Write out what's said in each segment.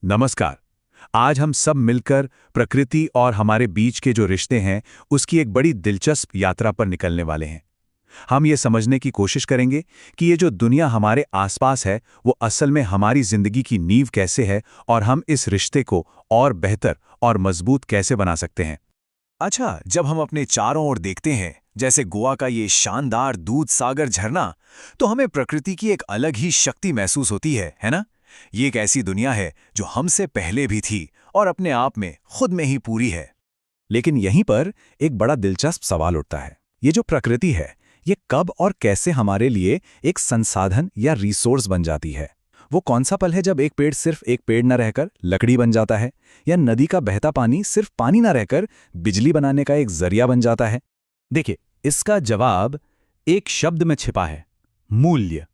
नमस्कार। आज हम सब मिलकर प्रकृति और हमारे बीच के जो रिश्ते हैं उसकी एक बड़ी दिलचस्प यात्रा पर निकलने वाले हैं। हम ये समझने की कोशिश करेंगे कि ये जो दुनिया हमारे आसपास है वो असल में हमारी जिंदगी की नींव कैसे है और हम इस रिश्ते को और बेहतर और मजबूत कैसे बना सकते हैं। अच्छा, जब हम अपने चारों ओर देखते हैं, जैसे गोवा का ये शानदार दूध सागर झरना, तो हमें प्रकृति की एक अलग ही शक्ति महसूस होती है ना? ये एक ऐसी दुनिया है जो हमसे पहले भी थी और अपने आप में खुद में ही पूरी है। लेकिन यहीं पर एक बड़ा दिलचस्प सवाल उठता है। ये जो प्रकृति है, ये कब और कैसे हमारे लिए एक संसाधन या रिसोर्स बन जाती है? वो कौन सा पल है जब एक पेड़ सिर्फ एक पेड़ न रहकर लकड़ी बन जाता है, या नदी का बहता पानी सिर्फ पानी न रहकर बिजली बनाने का एक जरिया बन जाता है? देखिए, इसका जवाब एक शब्द में छिपा है: मूल्य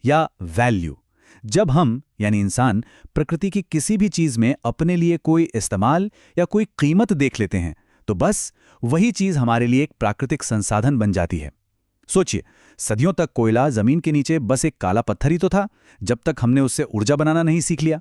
या वैल्यू। जब हम यानी इंसान प्रकृति की किसी भी चीज में अपने लिए कोई इस्तेमाल या कोई कीमत देख लेते हैं, तो बस वही चीज हमारे लिए एक प्राकृतिक संसाधन बन जाती है। सोचिए, सदियों तक कोयला जमीन के नीचे बस एक काला पत्थर ही तो था, जब तक हमने उससे ऊर्जा बनाना नहीं सीख लिया।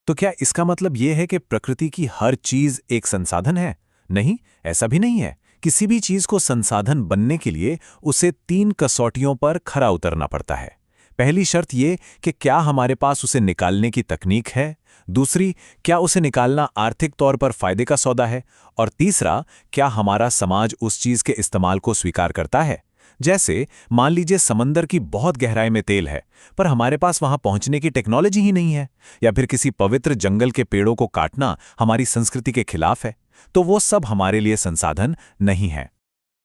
तो क्या इसका मतलब ये है कि प्रकृति की हर चीज एक संसाधन है? नहीं, ऐसा भी नहीं है। किसी भी चीज को संसाधन बनने के लिए उसे 3 कसौटियों पर खरा उतरना पड़ता है। पहली शर्त ये कि क्या हमारे पास उसे निकालने की तकनीक है। दूसरी, क्या उसे निकालना आर्थिक तौर पर फायदे का सौदा है। और तीसरा, क्या हमारा समाज उस चीज के इस्तेमाल को स्वीकार करता है। जैसे मान लीजिए समंदर की बहुत गहराई में तेल है, पर हमारे पास वहां पहुंचने की टेक्नोलॉजी ही नहीं है, या फिर किसी पवित्र जंगल के पेड़ों को काटना हमारी संस्कृति के खिलाफ है, तो वो सब हमारे लिए संसाधन नहीं है।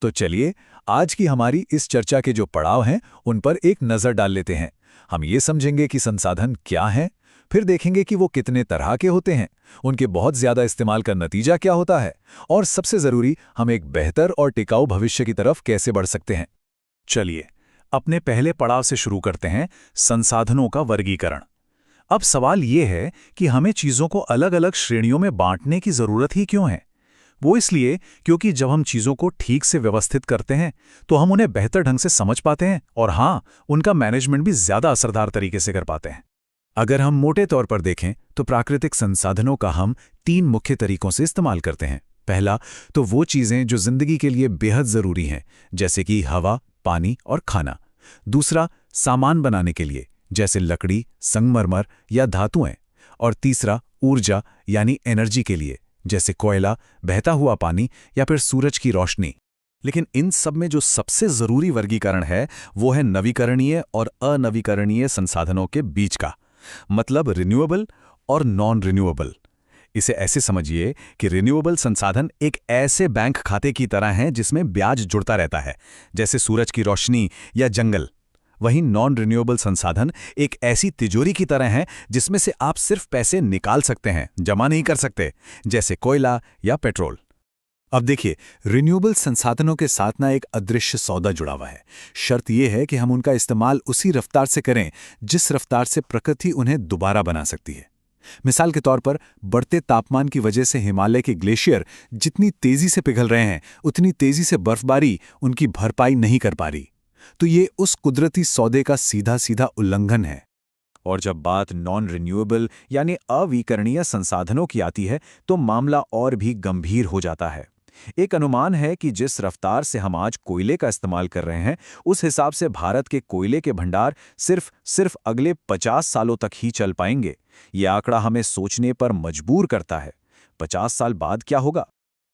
तो चलिए, आज की हमारी इस चर्चा के जो पड़ाव हैं उन पर एक नज़र डाल लेते हैं। हम ये समझेंगे कि संसाधन क्या हैं, फिर देखेंगे कि वो कितने तरह के होते हैं, उनके बहुत ज़्यादा इस्तेमाल का नतीजा क्या होता है, और सबसे ज़रूरी, हम एक बेहतर और टिकाऊ भविष्य की तरफ कैसे बढ़ सकते हैं। चलिए, अपने पहले पड़ाव से शुरू करते हैं: संसाधनों का वर्गीकरण। अब सवाल ये है कि हमें चीज़ों को अलग अलग श्रेणियों में बांटने की ज़रूरत ही क्यों है? वो इसलिए क्योंकि जब हम चीज़ों को ठीक से व्यवस्थित करते हैं तो हम उन्हें बेहतर ढंग से समझ पाते हैं, और हाँ, उनका मैनेजमेंट भी ज़्यादा असरदार तरीके से कर पाते हैं। अगर हम मोटे तौर पर देखें तो प्राकृतिक संसाधनों का हम 3 मुख्य तरीकों से इस्तेमाल करते हैं। पहला तो वो चीज़ें जो जिंदगी के लिए बेहद ज़रूरी हैं, जैसे कि हवा, पानी और खाना। दूसरा, सामान बनाने के लिए, जैसे लकड़ी, संगमरमर या धातुएं। और तीसरा, ऊर्जा यानी एनर्जी के लिए, जैसे कोयला, बहता हुआ पानी या फिर सूरज की रोशनी। लेकिन इन सब में जो सबसे जरूरी वर्गीकरण है वो है नवीकरणीय और अनवीकरणीय संसाधनों के बीच का, मतलब रिन्यूएबल और नॉन रिन्यूएबल। इसे ऐसे समझिए कि रिन्यूएबल संसाधन एक ऐसे बैंक खाते की तरह हैं जिसमें ब्याज जुड़ता रहता है, जैसे सूरज की रोशनी या जंगल। वहीं नॉन रिन्यूएबल संसाधन एक ऐसी तिजोरी की तरह हैं जिसमें से आप सिर्फ पैसे निकाल सकते हैं, जमा नहीं कर सकते, जैसे कोयला या पेट्रोल। अब देखिए, रिन्यूएबल संसाधनों के साथ ना एक अदृश्य सौदा जुड़ा हुआ है। शर्त यह है कि हम उनका इस्तेमाल उसी रफ्तार से करें जिस रफ्तार से प्रकृति उन्हें दोबारा बना सकती है। मिसाल के तौर पर, बढ़ते तापमान की वजह से हिमालय के ग्लेशियर जितनी तेजी से पिघल रहे हैं, उतनी तेजी से बर्फबारी उनकी भरपाई नहीं कर पा रही। तो ये उस कुदरती सौदे का सीधा सीधा उल्लंघन है। और जब बात नॉन रिन्यूएबल यानी अविकरणीय संसाधनों की आती है तो मामला और भी गंभीर हो जाता है। एक अनुमान है कि जिस रफ्तार से हम आज कोयले का इस्तेमाल कर रहे हैं, उस हिसाब से भारत के कोयले के भंडार सिर्फ अगले 50 सालों तक ही चल पाएंगे। ये आंकड़ा हमें सोचने पर मजबूर करता है। 50 साल बाद क्या होगा?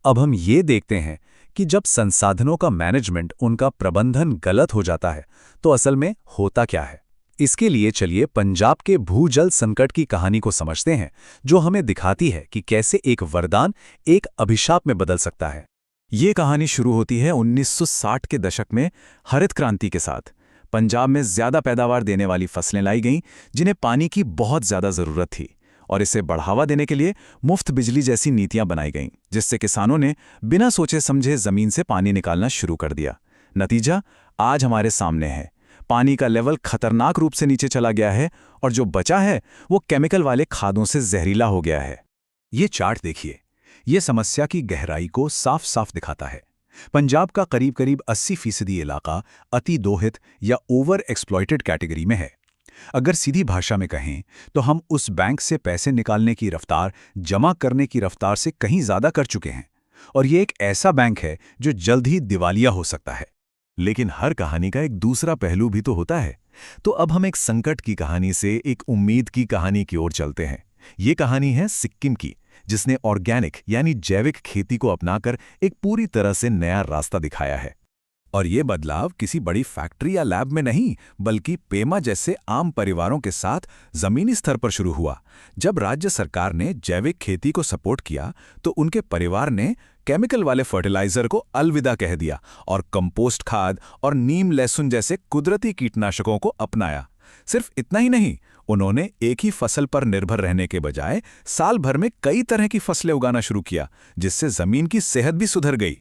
अब हम ये देखते हैं कि जब संसाधनों का मैनेजमेंट, उनका प्रबंधन गलत हो जाता है तो असल में होता क्या है। इसके लिए चलिए पंजाब के भूजल संकट की कहानी को समझते हैं, जो हमें दिखाती है कि कैसे एक वरदान एक अभिशाप में बदल सकता है। ये कहानी शुरू होती है 1960 के दशक में हरित क्रांति के साथ। पंजाब में ज्यादा पैदावार देने वाली फसलें लाई गईं, जिन्हें पानी की बहुत ज्यादा जरूरत थी, और इसे बढ़ावा देने के लिए मुफ्त बिजली जैसी नीतियां बनाई गईं, जिससे किसानों ने बिना सोचे समझे जमीन से पानी निकालना शुरू कर दिया। नतीजा आज हमारे सामने है। पानी का लेवल खतरनाक रूप से नीचे चला गया है, और जो बचा है वो केमिकल वाले खादों से जहरीला हो गया है। ये चार्ट देखिए, ये समस्या की गहराई को साफ साफ दिखाता है। पंजाब का करीब करीब 80% इलाका अति दोहित या ओवर एक्सप्लॉइटेड कैटेगरी में है। अगर सीधी भाषा में कहें तो हम उस बैंक से पैसे निकालने की रफ्तार जमा करने की रफ्तार से कहीं ज़्यादा कर चुके हैं, और ये एक ऐसा बैंक है जो जल्द ही दिवालिया हो सकता है। लेकिन हर कहानी का एक दूसरा पहलू भी तो होता है। तो अब हम एक संकट की कहानी से एक उम्मीद की कहानी की ओर चलते हैं। ये कहानी है सिक्किम की, जिसने ऑर्गेनिक यानी जैविक खेती को अपनाकर एक पूरी तरह से नया रास्ता दिखाया है। और ये बदलाव किसी बड़ी फैक्ट्री या लैब में नहीं, बल्कि पेमा जैसे आम परिवारों के साथ जमीनी स्तर पर शुरू हुआ। जब राज्य सरकार ने जैविक खेती को सपोर्ट किया तो उनके परिवार ने केमिकल वाले फर्टिलाइजर को अलविदा कह दिया और कंपोस्ट खाद और नीम लहसुन जैसे कुदरती कीटनाशकों को अपनाया। सिर्फ इतना ही नहीं, उन्होंने एक ही फसल पर निर्भर रहने के बजाय साल भर में कई तरह की फसलें उगाना शुरू किया, जिससे जमीन की सेहत भी सुधर गई।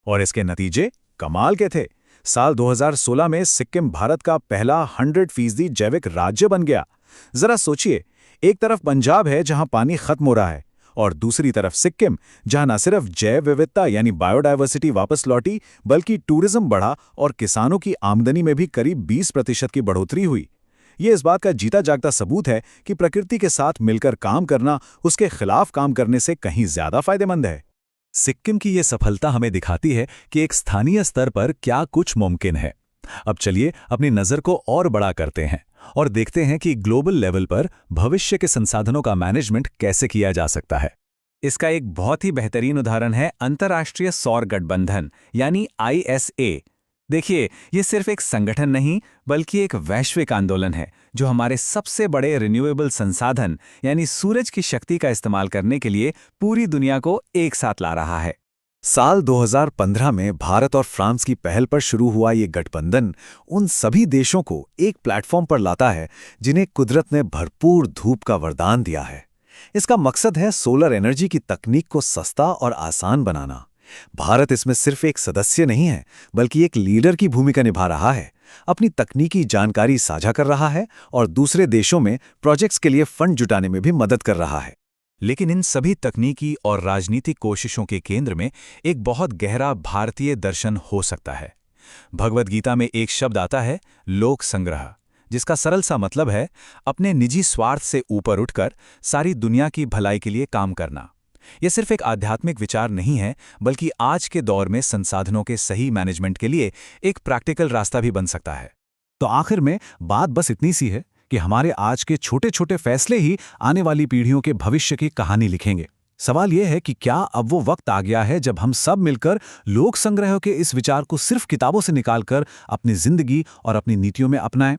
और इसके नतीजे कमाल के थे। साल 2016 में सिक्किम भारत का पहला 100% जैविक राज्य बन गया। जरा सोचिए, एक तरफ पंजाब है जहां पानी खत्म हो रहा है, और दूसरी तरफ सिक्किम, जहां न सिर्फ जैव विविधता यानी बायोडायवर्सिटी वापस लौटी, बल्कि टूरिज्म बढ़ा और किसानों की आमदनी में भी करीब 20% की बढ़ोतरी हुई। ये इस बात का जीता जागता सबूत है कि प्रकृति के साथ मिलकर काम करना उसके खिलाफ काम करने से कहीं ज्यादा फायदेमंद है। सिक्किम की ये सफलता हमें दिखाती है कि एक स्थानीय स्तर पर क्या कुछ मुमकिन है। अब चलिए अपनी नज़र को और बड़ा करते हैं और देखते हैं कि ग्लोबल लेवल पर भविष्य के संसाधनों का मैनेजमेंट कैसे किया जा सकता है। इसका एक बहुत ही बेहतरीन उदाहरण है अंतर्राष्ट्रीय सौर गठबंधन यानी ISA। देखिए, ये सिर्फ एक संगठन नहीं बल्कि एक वैश्विक आंदोलन है जो हमारे सबसे बड़े रिन्यूएबल संसाधन यानी सूरज की शक्ति का इस्तेमाल करने के लिए पूरी दुनिया को एक साथ ला रहा है। साल 2015 में भारत और फ्रांस की पहल पर शुरू हुआ ये गठबंधन उन सभी देशों को एक प्लेटफॉर्म पर लाता है जिन्हें कुदरत ने भरपूर धूप का वरदान दिया है। इसका मकसद है सोलर एनर्जी की तकनीक को सस्ता और आसान बनाना। भारत इसमें सिर्फ एक सदस्य नहीं है, बल्कि एक लीडर की भूमिका निभा रहा है। अपनी तकनीकी जानकारी साझा कर रहा है और दूसरे देशों में प्रोजेक्ट्स के लिए फंड जुटाने में भी मदद कर रहा है। लेकिन इन सभी तकनीकी और राजनीतिक कोशिशों के केंद्र में एक बहुत गहरा भारतीय दर्शन हो सकता है। भगवद गीता में एक शब्द आता है, लोक संग्रह, जिसका सरल सा मतलब है अपने निजी स्वार्थ से ऊपर उठकर सारी दुनिया की भलाई के लिए काम करना। यह सिर्फ एक आध्यात्मिक विचार नहीं है, बल्कि आज के दौर में संसाधनों के सही मैनेजमेंट के लिए एक प्रैक्टिकल रास्ता भी बन सकता है। तो आखिर में बात बस इतनी सी है कि हमारे आज के छोटे छोटे फैसले ही आने वाली पीढ़ियों के भविष्य की कहानी लिखेंगे। सवाल यह है कि क्या अब वो वक्त आ गया है जब हम सब मिलकर लोक संग्रह के इस विचार को सिर्फ किताबों से निकालकर अपनी जिंदगी और अपनी नीतियों में अपनाएं।